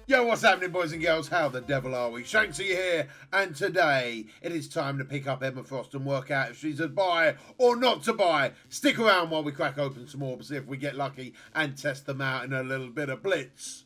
Yo, what's happening, boys and girls? How the devil are we? Shanksy here, and today it is time to pick up Emma Frost and work out if she's a buy or not to buy. Stick around while we crack open some more, see if we get lucky and test them out in a little bit of blitz.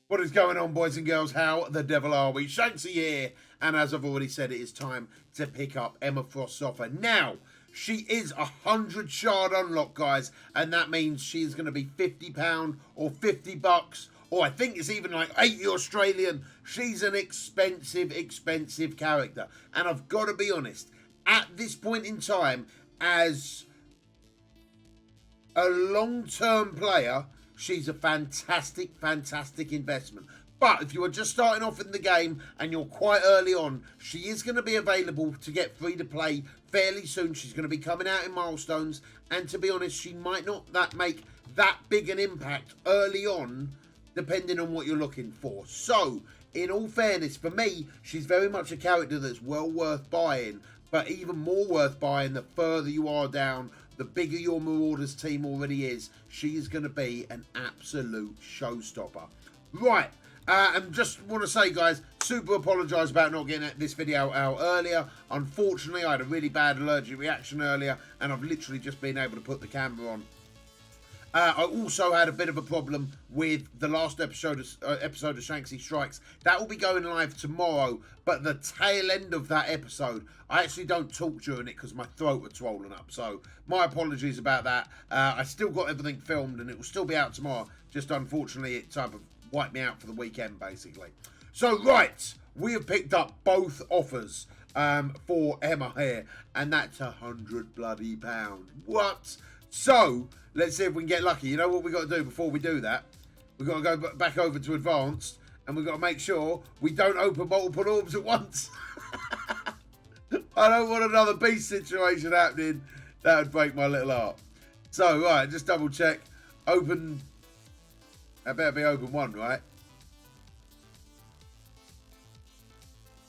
What is going on, boys and girls? How the devil are we? Shanksy here, and as I've already said, it is time to pick up Emma Frost's offer. Now, she is 100 shard unlock, guys, and that means she's going to be £50 or $50, or I think it's even like 80 Australian. She's an expensive, expensive character, and I've got to be honest, at this point in time, as a long-term player, she's a fantastic, fantastic investment. But if you are just starting off in the game and you're quite early on, she is going to be available to get free to play fairly soon. She's going to be coming out in milestones. And to be honest, she might not make that big an impact early on, depending on what you're looking for. So, in all fairness, for me, she's very much a character that's well worth buying. But even more worth buying the further you are down, the bigger your Marauders team already is. She is going to be an absolute showstopper. Right. And just want to say, guys, super apologise about not getting this video out earlier. Unfortunately, I had a really bad allergic reaction earlier, and I've literally just been able to put the camera on. I also had a bit of a problem with the last episode of Shanksy Strikes. That will be going live tomorrow, but the tail end of that episode, I actually don't talk during it because my throat had swollen up. So my apologies about that. I still got everything filmed and it will still be out tomorrow. Just unfortunately, it type of wiped me out for the weekend, basically. So, right, we have picked up both offers for Emma here, and that's £100 bloody pound. What? So, let's see if we can get lucky. You know what we got to do before we do that? We've got to go back over to advanced, and we've got to make sure we don't open multiple orbs at once. I don't want another beast situation happening. That would break my little heart. So, right, just double check. Open. That better be open one, right?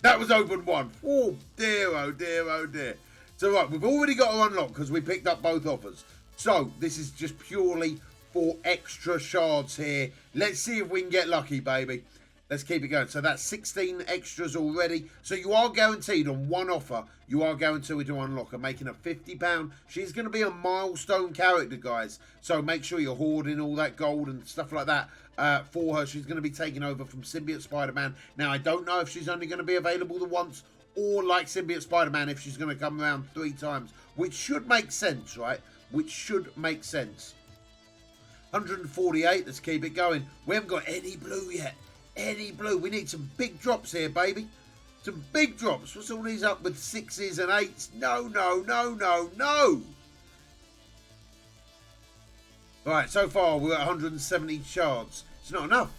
That was open one. Oh dear, oh dear, oh dear. So, right, we've already got her unlocked because we picked up both offers. So, this is just purely for extra shards here. Let's see if we can get lucky, baby. Let's keep it going. So, that's 16 extras already. So, you are guaranteed on one offer, you are guaranteed to unlock her, making her £50. She's going to be a milestone character, guys. So, make sure you're hoarding all that gold and stuff like that for her. She's going to be taking over from Symbiote Spider-Man. Now, I don't know if she's only going to be available the once, or like Symbiote Spider-Man, if she's going to come around 3 times, which should make sense, right? Which should make sense. 148, let's keep it going. We haven't got any blue yet. Any blue. We need some big drops here, baby. Some big drops. What's all these up with 6s and 8s? No, no, no, no, no. Right, so far we're at 170 shards. It's not enough.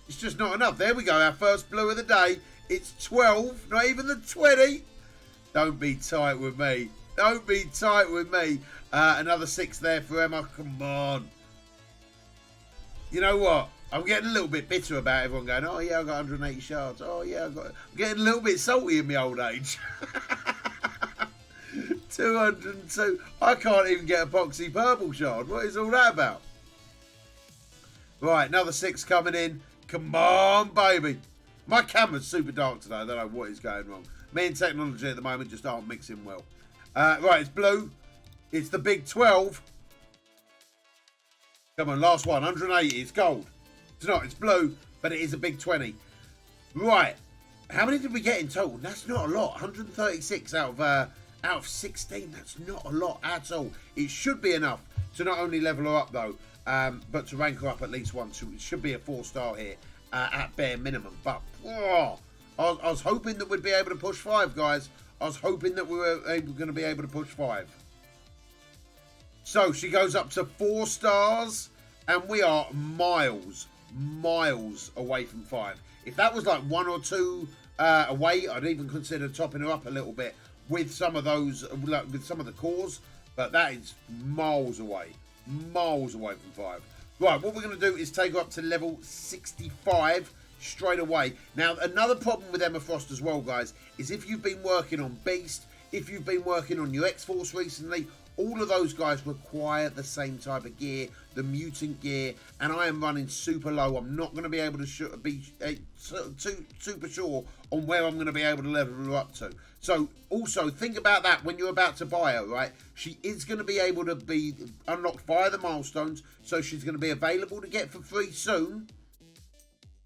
It's just not enough. There we go. Our first blue of the day. It's 12. Not even the 20. Don't be tight with me. Don't be tight with me. Another 6 there for Emma. Come on. You know what? I'm getting a little bit bitter about everyone going, oh yeah, I got 180 shards. Oh yeah, I'm getting a little bit salty in my old age. 202. I can't even get a boxy purple shard. What is all that about? Right, another 6 coming in. Come on, baby. My camera's super dark today. I don't know what is going wrong. Me and technology at the moment just aren't mixing well. Right, it's blue. It's the big 12. Come on, last one. 180. It's gold. It's not. It's blue, but it is a big 20. Right. How many did we get in total? That's not a lot. 136 out of 16. That's not a lot at all. It should be enough to not only level her up, though, but to rank her up at least once. So it should be a 4-star here at bare minimum. But I was hoping that we'd be able to push 5, guys. I was hoping that we were going to be able to push 5. So she goes up to 4 stars, and we are miles away from 5. If that was like 1 or 2 away, I'd even consider topping her up a little bit with some of those, with some of the cores. But that is miles away from 5. Right, what we're going to do is take her up to level 65 straight away. Now, another problem with Emma Frost as well, guys, is if you've been working on Beast, if you've been working on your X-Force recently, all of those guys require the same type of gear, the mutant gear, and I am running super low. I'm not going to be able to be super sure on where I'm going to be able to level her up to. So also think about that when you're about to buy her, right? She is going to be able to be unlocked via the milestones, so she's going to be available to get for free soon.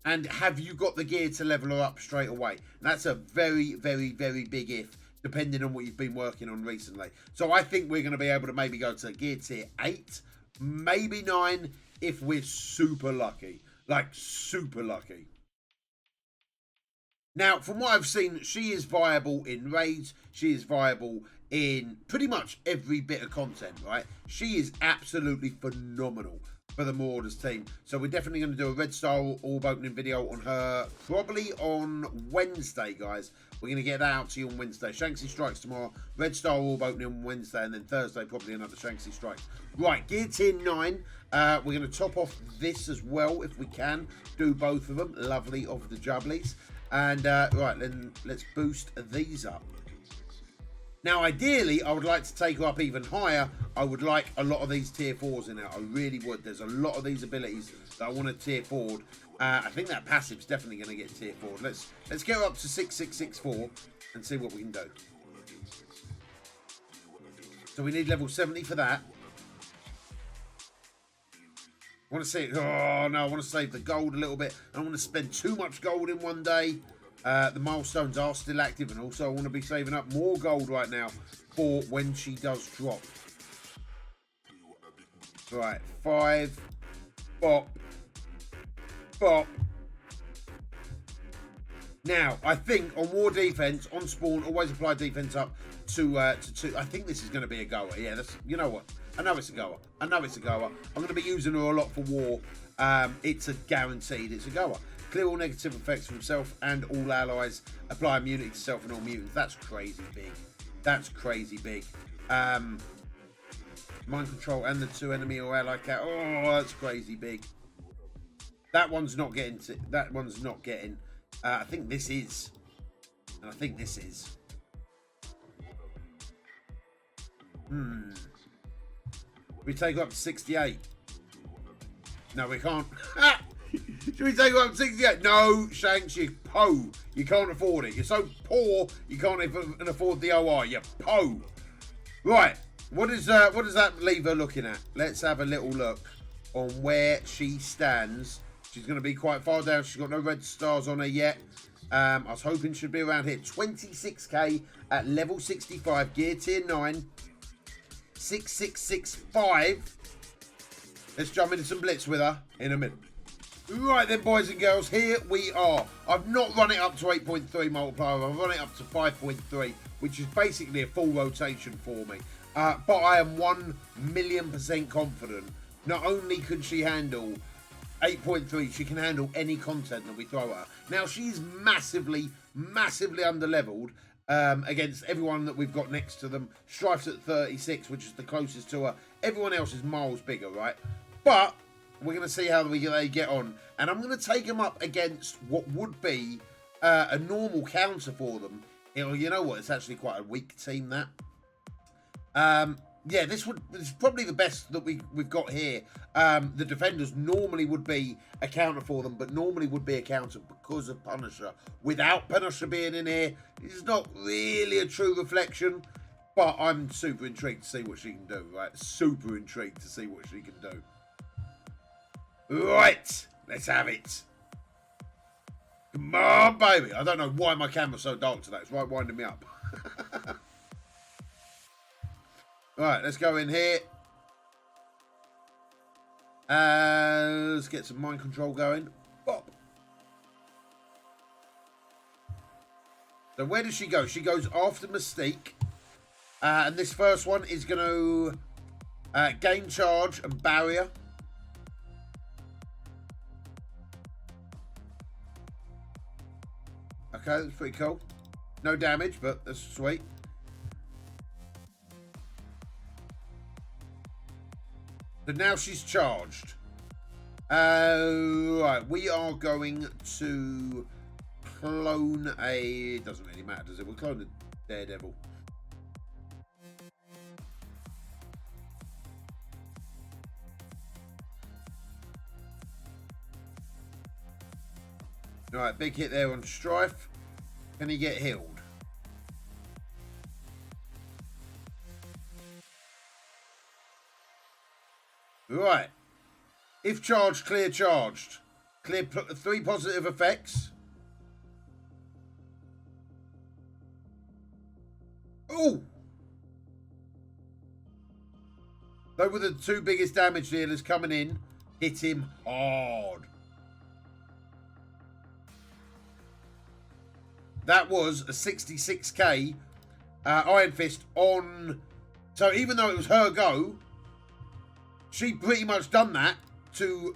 And have you got the gear to level her up straight away? And that's a very, very, very big if, depending on what you've been working on recently. So I think we're going to be able to maybe go to gear tier 8, maybe 9, if we're super lucky. Like, super lucky. Now, from what I've seen, she is viable in raids. She is viable in pretty much every bit of content, right? She is absolutely phenomenal for the Marauders team. So we're definitely going to do a Red Star Orb opening video on her probably on Wednesday, guys. We're going to get that out to you on Wednesday. Shanksy Strikes tomorrow, Red Star Orb opening on Wednesday, and then Thursday probably another Shanksy Strikes. Right, gear tier 9. We're going to top off this as well if we can. Do both of them. Lovely of the jubblies. And right, then let's boost these up. Now, ideally, I would like to take her up even higher. I would like a lot of these tier 4s in there. I really would. There's a lot of these abilities that I want to tier forward. I think that passive's definitely going to get tier forward. Let's get her up to 6664 and see what we can do. So we need level 70 for that. I want to see it. Oh, no, I want to save the gold a little bit. I don't want to spend too much gold in one day. The milestones are still active, and also I want to be saving up more gold right now for when she does drop. Right, 5, bop, bop. Now, I think on war defense, on spawn, always apply defense up to 2. I think this is going to be a goer. Yeah, that's, you know what? I know it's a goer. I know it's a goer. I'm going to be using her a lot for war. It's a guaranteed it's a goer. Clear all negative effects from self and all allies. Apply immunity to self and all mutants. That's crazy big. That's crazy big. Mind control and the 2 enemy or ally cat. Oh, that's crazy big. That one's not getting. That one's not getting. I think this is. And I think this is. We take her up to 68. No, we can't. Should we take her up to 68? No, Shanks, you po. You can't afford it. You're so poor, you can't even afford the OR. You po. Right. What does that leave her looking at? Let's have a little look on where she stands. She's going to be quite far down. She's got no red stars on her yet. I was hoping she'd be around here. 26k at level 65, gear tier 9. 6665. Let's jump into some blitz with her in a minute. Right then, boys and girls, here we are. I've not run it up to 8.3 multiplier. I've run it up to 5.3, which is basically a full rotation for me. But I am 1,000,000% confident. Not only can she handle 8.3, she can handle any content that we throw at her. Now, she's massively, massively under-leveled against everyone that we've got next to them. Strife's at 36, which is the closest to her. Everyone else is miles bigger, right? But we're going to see how they get on. And I'm going to take them up against what would be a normal counter for them. You know what? It's actually quite a weak team, that. Yeah, this is probably the best that we've got here. The defenders normally would be a counter for them, but normally would be a counter because of Punisher. Without Punisher being in here, it's not really a true reflection, but I'm super intrigued to see what she can do, right? Super intrigued to see what she can do. Right, let's have it. Come on, baby. I don't know why my camera's so dark today. It's right winding me up. Right, let's go in here. Let's get some mind control going. Bop. So where does she go? She goes after Mystique. And this first one is going to gain charge and barrier. Okay, that's pretty cool. No damage, but that's sweet. So now she's charged. Right, we are going to clone a... It doesn't really matter, does it? We'll clone a Daredevil. Alright, big hit there on Strife. Can he get healed? Right. If charged, clear charged. Clear 3 positive effects. Oh! Those were the 2 biggest damage dealers coming in. Hit him hard. That was a 66k Iron Fist on... So even though it was her go, she pretty much done that to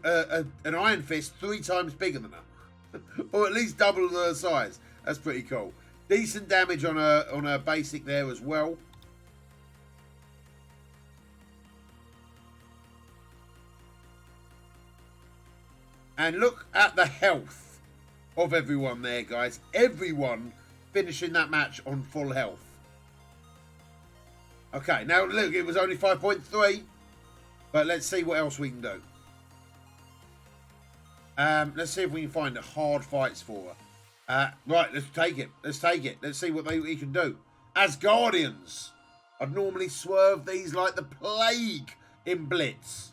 an Iron Fist 3 times bigger than her. Or at least double her size. That's pretty cool. Decent damage on her basic there as well. And look at the health of everyone there, guys. Everyone finishing that match on full health. Okay, now look, it was only 5.3. But let's see what else we can do. Let's see if we can find hard fights for her. Right, let's take it. Let's take it. Let's see what we can do. As Guardians, I'd normally swerve these like the plague in Blitz.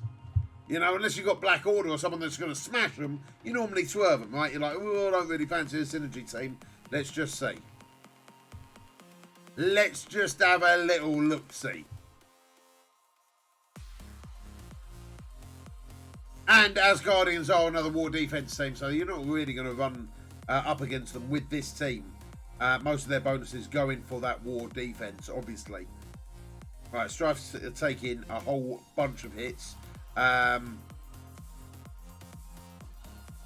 You know, unless you've got Black Order or someone that's going to smash them, you normally swerve them, right? You're like, oh, I don't really fancy a synergy team. Let's just see. Let's just have a little look-see. And as Guardians are another war defense team, so you're not really going to run up against them with this team. Most of their bonuses going for that war defense, obviously. Right, Strife's taking a whole bunch of hits.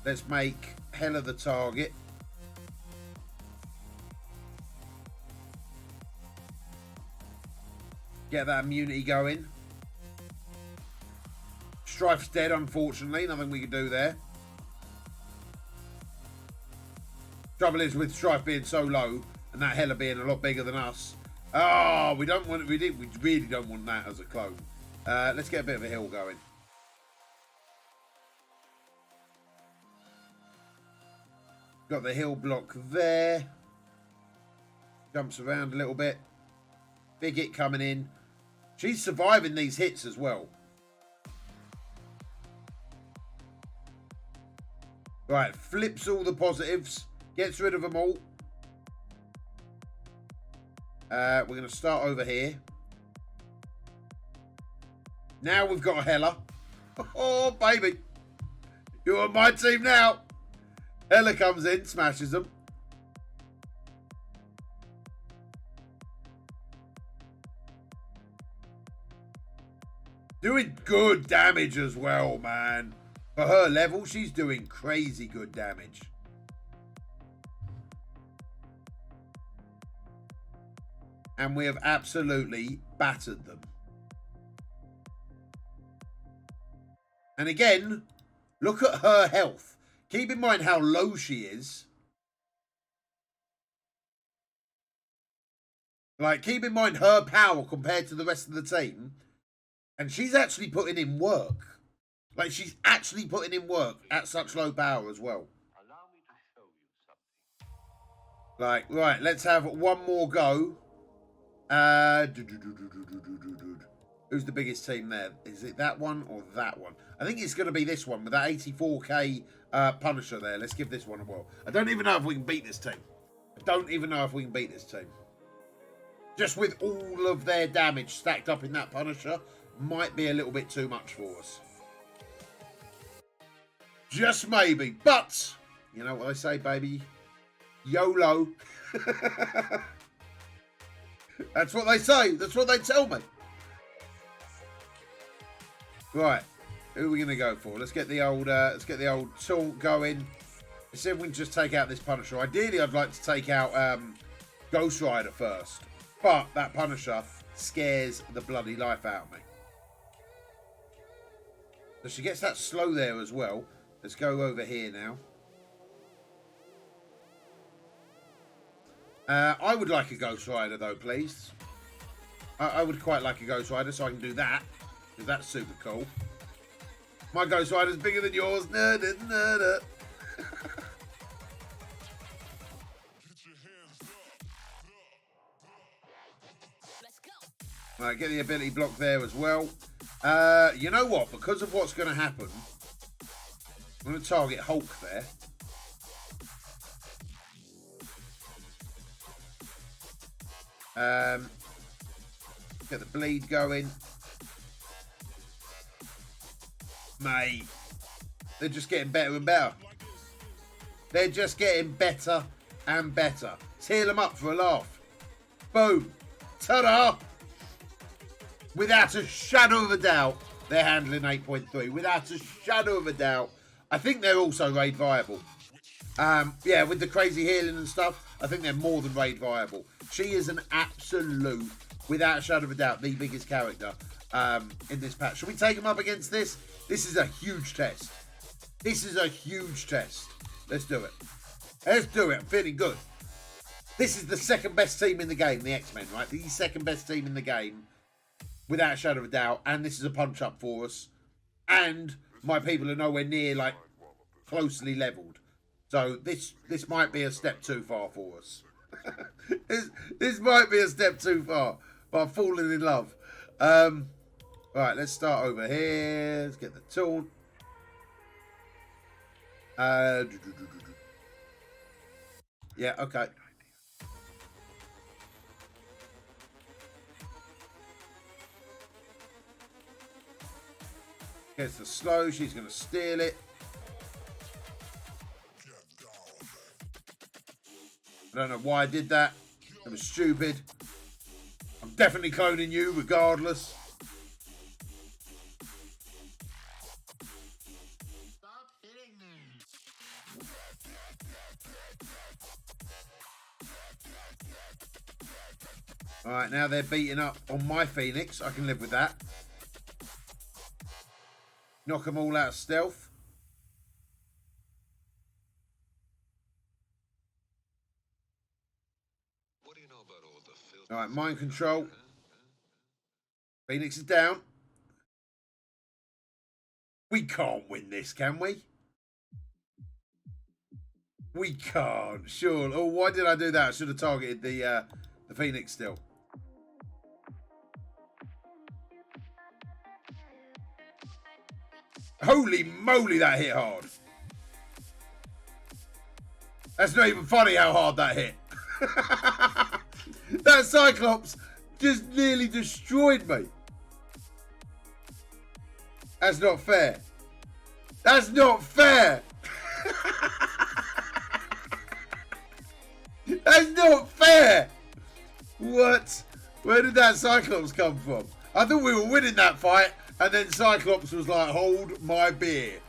Let's make Hela the target. Get that immunity going. Strife's dead, unfortunately. Nothing we can do there. Trouble is with Strife being so low and that Hela being a lot bigger than us. Oh, we don't want. We really don't want that as a clone. Let's get a bit of a heal going. Got the heal block there. Jumps around a little bit. Big hit coming in. She's surviving these hits as well. Right, flips all the positives. Gets rid of them all. We're going to start over here. Now we've got a Hela. Oh, baby. You're on my team now. Hela comes in, smashes them. Doing good damage as well, man. For her level, she's doing crazy good damage. And we have absolutely battered them. And again, look at her health. Keep in mind how low she is. Like, keep in mind her power compared to the rest of the team. And she's actually putting in work. Like, she's actually putting in work at such low power as well. Allow me to show you something. Like, right, let's have one more go. Who's the biggest team there? Is it that one or that one? I think it's going to be this one with that 84k Punisher there. Let's give this one a whirl. I don't even know if we can beat this team. I don't even know if we can beat this team. Just with all of their damage stacked up in that Punisher, might be a little bit too much for us. Just maybe. But, you know what I say, baby? YOLO. That's what they say. That's what they tell me. Right. Who are we going to go for? Let's get the old taunt going. Let's see if we can just take out this Punisher. Ideally, I'd like to take out Ghost Rider first. But that Punisher scares the bloody life out of me. So she gets that slow there as well. Let's go over here now. I would like a Ghost Rider though, please. I would quite like a Ghost Rider so I can do that. Because that's super cool. My Ghost Rider's bigger than yours. Right, get the ability block there as well. You know what? Because of what's going to happen, I'm going to target Hulk there. Get the bleed going. Mate, they're just getting better and better. They're just getting better and better. Let's heal them up for a laugh. Boom. Ta-da! Without a shadow of a doubt, they're handling 8.3. Without a shadow of a doubt. I think they're also raid viable. Yeah, with the crazy healing and stuff, I think they're more than raid viable. She is an absolute, without a shadow of a doubt, the biggest character in this patch. Should we take them up against this? This is a huge test. This is a huge test. Let's do it. Let's do it. I'm feeling good. This is the second best team in the game, the X-Men, right? The second best team in the game, without a shadow of a doubt. And this is a punch-up for us. And my people are nowhere near, like, closely leveled. So this might be a step too far for us. this might be a step too far. But I'm falling in love. Right, let's start over here. Let's get the taunt. Yeah, okay. Gets the slow. She's going to steal it. I don't know why I did that. It was stupid. I'm definitely cloning you regardless. Stop hitting me. Alright, now they're beating up on my Phoenix. I can live with that. Knock them all out of stealth. What do you know about all the filth? Alright, mind control. Phoenix is down. We can't win this, can we? We can't. Sure. Oh, why did I do that? I should have targeted the Phoenix still. Holy moly, that hit hard. That's not even funny how hard that hit. That Cyclops just nearly destroyed me. That's not fair. That's not fair. That's not fair. What? Where did that Cyclops come from? I thought we were winning that fight, and then Cyclops was like, hold my beer.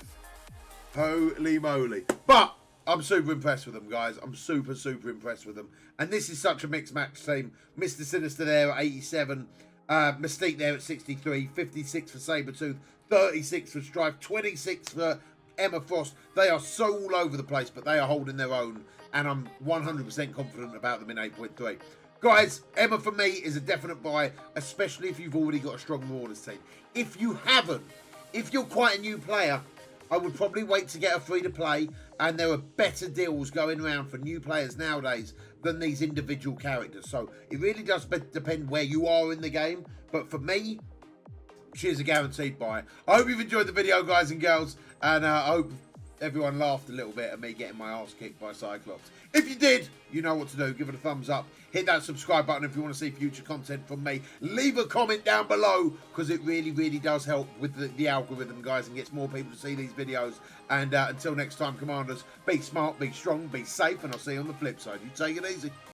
Holy moly. But I'm super impressed with them, guys. I'm super, super impressed with them. And this is such a mixed match team. Mr. Sinister there at 87. Mystique there at 63. 56 for Sabretooth. 36 for Strife. 26 for Emma Frost. They are so all over the place, but they are holding their own. And I'm 100% confident about them in 8.3. Guys, Emma for me is a definite buy, especially if you've already got a strong Marauders team. If you haven't, if you're quite a new player, I would probably wait to get a free-to-play, and there are better deals going around for new players nowadays than these individual characters. So it really does depend where you are in the game. But for me, she is a guaranteed buy. I hope you've enjoyed the video, guys and girls, and I hope everyone laughed a little bit at me getting my ass kicked by Cyclops. If you did, you know what to do. Give it a thumbs up. Hit that subscribe button if you want to see future content from me. Leave a comment down below, because it really, really does help with the algorithm, guys, and gets more people to see these videos. And until next time, Commanders, be smart, be strong, be safe, and I'll see you on the flip side. You take it easy.